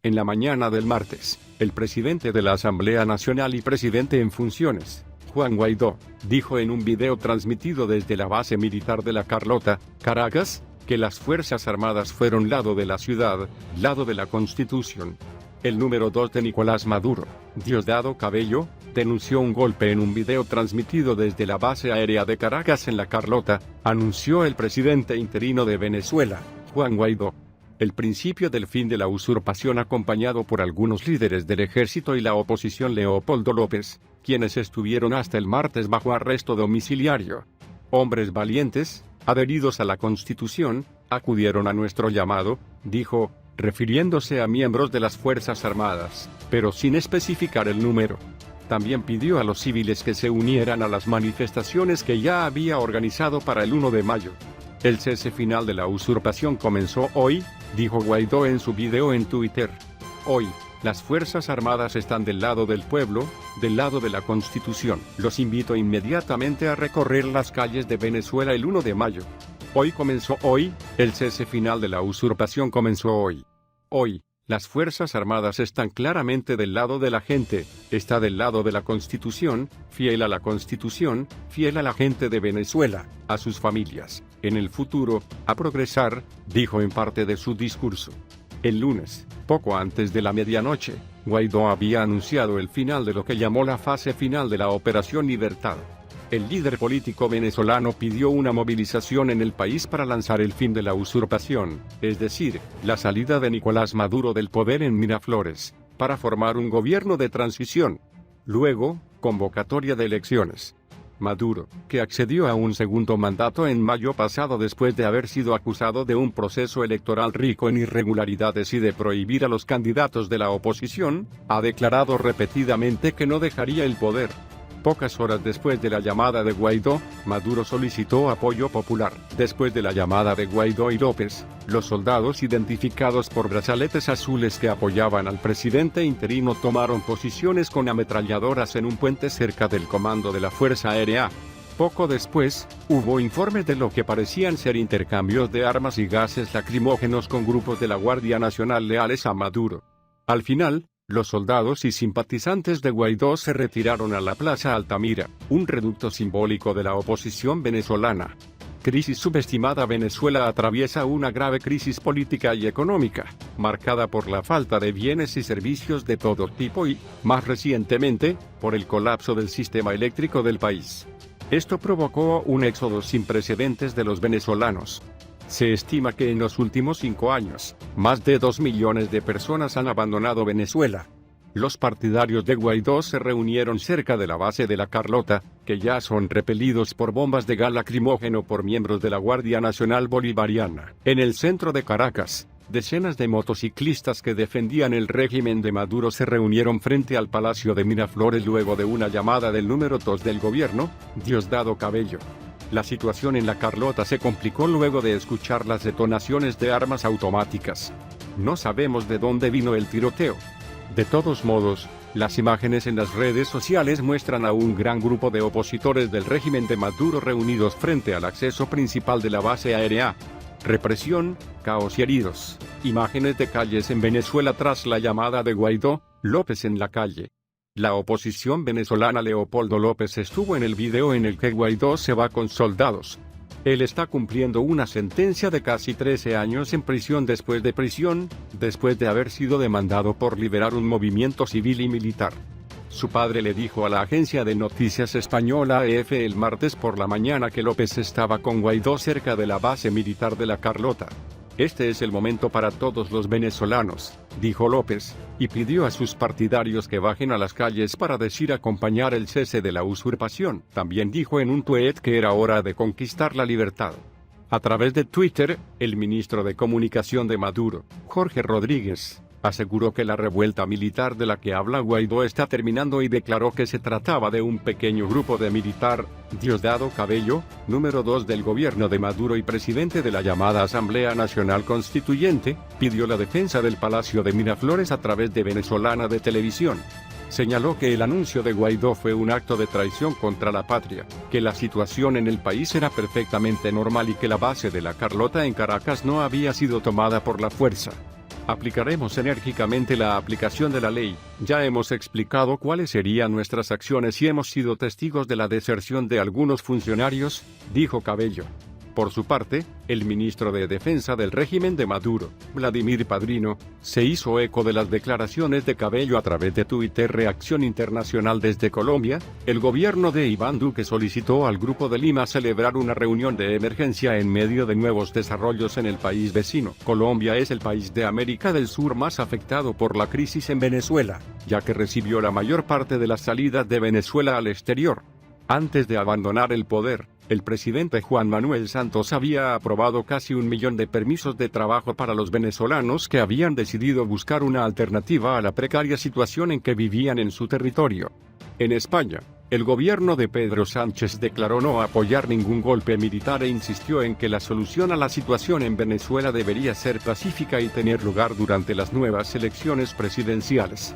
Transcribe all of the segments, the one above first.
En la mañana del martes, el presidente de la Asamblea Nacional y presidente en funciones, Juan Guaidó, dijo en un video transmitido desde la base militar de La Carlota, Caracas, que las Fuerzas Armadas fueron lado de la ciudad, lado de la Constitución. El número 2 de Nicolás Maduro, Diosdado Cabello, denunció un golpe en un video transmitido desde la base aérea de Caracas en La Carlota, anunció el presidente interino de Venezuela, Juan Guaidó. El principio del fin de la usurpación acompañado por algunos líderes del ejército y la oposición Leopoldo López, quienes estuvieron hasta el martes bajo arresto domiciliario. Hombres valientes, adheridos a la Constitución, acudieron a nuestro llamado, dijo, refiriéndose a miembros de las Fuerzas Armadas, pero sin especificar el número. También pidió a los civiles que se unieran a las manifestaciones que ya había organizado para el 1 de mayo. El cese final de la usurpación comenzó hoy, dijo Guaidó en su video en Twitter. Hoy, las Fuerzas Armadas están del lado del pueblo, del lado de la Constitución. Los invito inmediatamente a recorrer las calles de Venezuela el 1 de mayo. Hoy comenzó hoy, el cese final de la usurpación comenzó hoy. Hoy, las Fuerzas Armadas están claramente del lado de la gente, está del lado de la Constitución, fiel a la Constitución, fiel a la gente de Venezuela, a sus familias, en el futuro, a progresar, dijo en parte de su discurso. El lunes, poco antes de la medianoche, Guaidó había anunciado el final de lo que llamó la fase final de la Operación Libertad. El líder político venezolano pidió una movilización en el país para lanzar el fin de la usurpación, es decir, la salida de Nicolás Maduro del poder en Miraflores, para formar un gobierno de transición. Luego, convocatoria de elecciones. Maduro, que accedió a un segundo mandato en mayo pasado después de haber sido acusado de un proceso electoral rico en irregularidades y de prohibir a los candidatos de la oposición, ha declarado repetidamente que no dejaría el poder. Pocas horas después de la llamada de Guaidó, Maduro solicitó apoyo popular. Después de la llamada de Guaidó y López, los soldados identificados por brazaletes azules que apoyaban al presidente interino tomaron posiciones con ametralladoras en un puente cerca del comando de la Fuerza Aérea. Poco después, hubo informes de lo que parecían ser intercambios de armas y gases lacrimógenos con grupos de la Guardia Nacional leales a Maduro. Al final, los soldados y simpatizantes de Guaidó se retiraron a la Plaza Altamira, un reducto simbólico de la oposición venezolana. Crisis subestimada. Venezuela atraviesa una grave crisis política y económica, marcada por la falta de bienes y servicios de todo tipo y, más recientemente, por el colapso del sistema eléctrico del país. Esto provocó un éxodo sin precedentes de los venezolanos. Se estima que en los últimos 5 años, más de 2 millones de personas han abandonado Venezuela. Los partidarios de Guaidó se reunieron cerca de la base de La Carlota, que ya son repelidos por bombas de gas lacrimógeno por miembros de la Guardia Nacional Bolivariana. En el centro de Caracas, decenas de motociclistas que defendían el régimen de Maduro se reunieron frente al Palacio de Miraflores luego de una llamada del número 2 del gobierno, Diosdado Cabello. La situación en La Carlota se complicó luego de escuchar las detonaciones de armas automáticas. No sabemos de dónde vino el tiroteo. De todos modos, las imágenes en las redes sociales muestran a un gran grupo de opositores del régimen de Maduro reunidos frente al acceso principal de la base aérea. Represión, caos y heridos. Imágenes de calles en Venezuela tras la llamada de Guaidó, López en la calle. La oposición venezolana Leopoldo López estuvo en el video en el que Guaidó se va con soldados. Él está cumpliendo una sentencia de casi 13 años en prisión después de haber sido demandado por liderar un movimiento civil y militar. Su padre le dijo a la agencia de noticias española AEF el martes por la mañana que López estaba con Guaidó cerca de la base militar de La Carlota. Este es el momento para todos los venezolanos, dijo López, y pidió a sus partidarios que bajen a las calles para acompañar el cese de la usurpación. También dijo en un tuit que era hora de conquistar la libertad. A través de Twitter, el ministro de Comunicación de Maduro, Jorge Rodríguez, aseguró que la revuelta militar de la que habla Guaidó está terminando y declaró que se trataba de un pequeño grupo de militar. Diosdado Cabello, número 2 del gobierno de Maduro y presidente de la llamada Asamblea Nacional Constituyente, pidió la defensa del Palacio de Miraflores a través de Venezolana de Televisión. Señaló que el anuncio de Guaidó fue un acto de traición contra la patria, que la situación en el país era perfectamente normal y que la base de La Carlota en Caracas no había sido tomada por la fuerza. Aplicaremos enérgicamente la aplicación de la ley. Ya hemos explicado cuáles serían nuestras acciones y hemos sido testigos de la deserción de algunos funcionarios, dijo Cabello. Por su parte, el ministro de Defensa del régimen de Maduro, Vladimir Padrino, se hizo eco de las declaraciones de Cabello a través de Twitter. Reacción internacional desde Colombia. El gobierno de Iván Duque solicitó al Grupo de Lima celebrar una reunión de emergencia en medio de nuevos desarrollos en el país vecino. Colombia es el país de América del Sur más afectado por la crisis en Venezuela, ya que recibió la mayor parte de las salidas de Venezuela al exterior. Antes de abandonar el poder, el presidente Juan Manuel Santos había aprobado casi 1 millón de permisos de trabajo para los venezolanos que habían decidido buscar una alternativa a la precaria situación en que vivían en su territorio. En España, el gobierno de Pedro Sánchez declaró no apoyar ningún golpe militar e insistió en que la solución a la situación en Venezuela debería ser pacífica y tener lugar durante las nuevas elecciones presidenciales.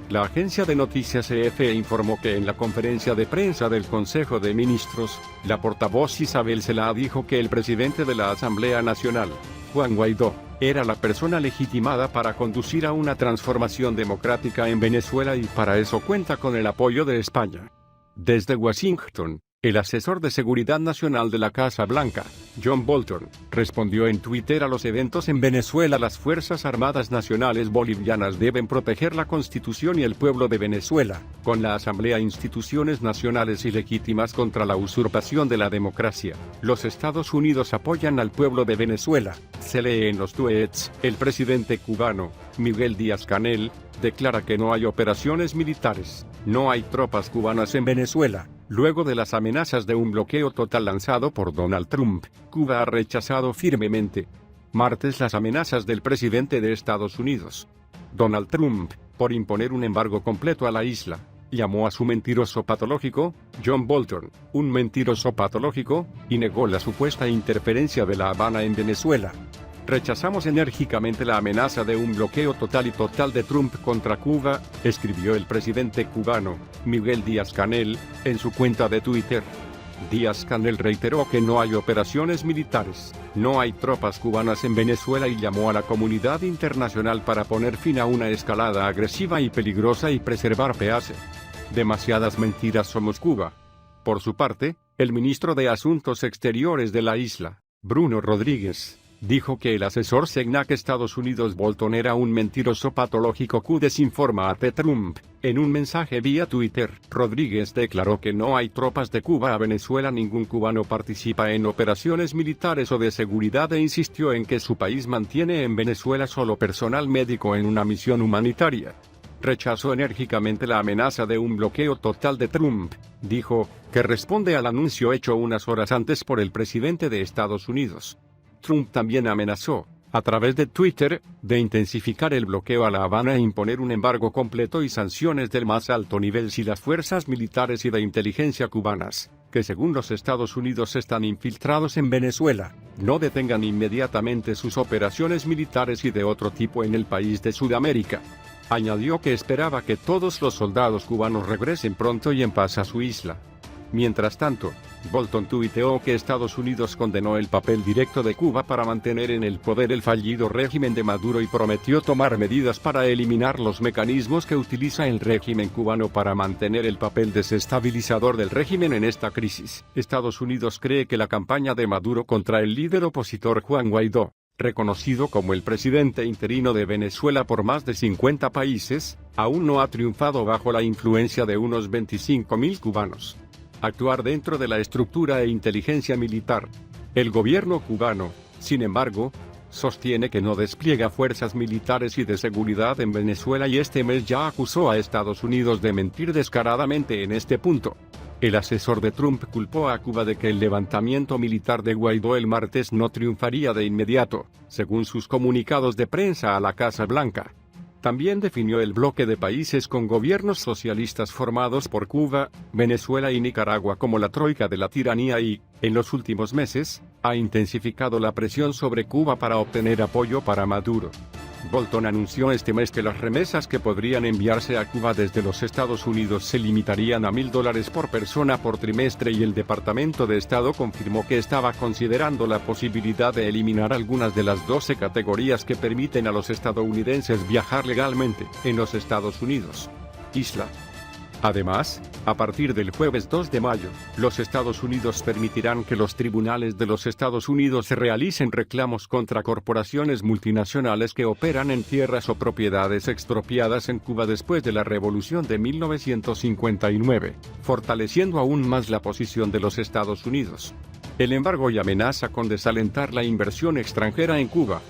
La agencia de noticias EFE informó que en la conferencia de prensa del Consejo de Ministros, la portavoz Isabel Celá dijo que el presidente de la Asamblea Nacional, Juan Guaidó, era la persona legitimada para conducir a una transformación democrática en Venezuela y para eso cuenta con el apoyo de España. Desde Washington, el asesor de seguridad nacional de la Casa Blanca, John Bolton, respondió en Twitter a los eventos en Venezuela. Las Fuerzas Armadas Nacionales Bolivianas deben proteger la Constitución y el pueblo de Venezuela, con la Asamblea instituciones nacionales ilegítimas contra la usurpación de la democracia. Los Estados Unidos apoyan al pueblo de Venezuela, se lee en los tweets. El presidente cubano, Miguel Díaz-Canel, declara que no hay operaciones militares, no hay tropas cubanas en Venezuela. Luego de las amenazas de un bloqueo total lanzado por Donald Trump, Cuba ha rechazado firmemente martes las amenazas del presidente de Estados Unidos, Donald Trump, por imponer un embargo completo a la isla. Llamó a su mentiroso patológico, John Bolton, un mentiroso patológico, y negó la supuesta interferencia de La Habana en Venezuela. Rechazamos enérgicamente la amenaza de un bloqueo total de Trump contra Cuba, escribió el presidente cubano, Miguel Díaz-Canel, en su cuenta de Twitter. Díaz-Canel reiteró que no hay operaciones militares, no hay tropas cubanas en Venezuela y llamó a la comunidad internacional para poner fin a una escalada agresiva y peligrosa y preservar paz. Demasiadas mentiras somos Cuba. Por su parte, el ministro de Asuntos Exteriores de la isla, Bruno Rodríguez, dijo que el asesor CENAC Estados Unidos Bolton era un mentiroso patológico que desinforma a Trump. En un mensaje vía Twitter, Rodríguez declaró que no hay tropas de Cuba a Venezuela, ningún cubano participa en operaciones militares o de seguridad e insistió en que su país mantiene en Venezuela solo personal médico en una misión humanitaria. Rechazó enérgicamente la amenaza de un bloqueo total de Trump, dijo, que responde al anuncio hecho unas horas antes por el presidente de Estados Unidos. Trump también amenazó, a través de Twitter, de intensificar el bloqueo a La Habana e imponer un embargo completo y sanciones del más alto nivel si las fuerzas militares y de inteligencia cubanas, que según los Estados Unidos están infiltrados en Venezuela, no detengan inmediatamente sus operaciones militares y de otro tipo en el país de Sudamérica. Añadió que esperaba que todos los soldados cubanos regresen pronto y en paz a su isla. Mientras tanto, Bolton tuiteó que Estados Unidos condenó el papel directo de Cuba para mantener en el poder el fallido régimen de Maduro y prometió tomar medidas para eliminar los mecanismos que utiliza el régimen cubano para mantener el papel desestabilizador del régimen en esta crisis. Estados Unidos cree que la campaña de Maduro contra el líder opositor Juan Guaidó, reconocido como el presidente interino de Venezuela por más de 50 países, aún no ha triunfado bajo la influencia de unos 25.000 cubanos. Actuar dentro de la estructura e inteligencia militar. El gobierno cubano, sin embargo, sostiene que no despliega fuerzas militares y de seguridad en Venezuela y este mes ya acusó a Estados Unidos de mentir descaradamente en este punto. El asesor de Trump culpó a Cuba de que el levantamiento militar de Guaidó el martes no triunfaría de inmediato, según sus comunicados de prensa a la Casa Blanca. También definió el bloque de países con gobiernos socialistas formados por Cuba, Venezuela y Nicaragua como la troika de la tiranía y, en los últimos meses, ha intensificado la presión sobre Cuba para obtener apoyo para Maduro. Bolton anunció este mes que las remesas que podrían enviarse a Cuba desde los Estados Unidos se limitarían a $1.000 por persona por trimestre, y el Departamento de Estado confirmó que estaba considerando la posibilidad de eliminar algunas de las 12 categorías que permiten a los estadounidenses viajar legalmente en los Estados Unidos. Isla. Además, a partir del jueves 2 de mayo, los Estados Unidos permitirán que los tribunales de los Estados Unidos realicen reclamos contra corporaciones multinacionales que operan en tierras o propiedades expropiadas en Cuba después de la Revolución de 1959, fortaleciendo aún más la posición de los Estados Unidos. El embargo y amenaza con desalentar la inversión extranjera en Cuba.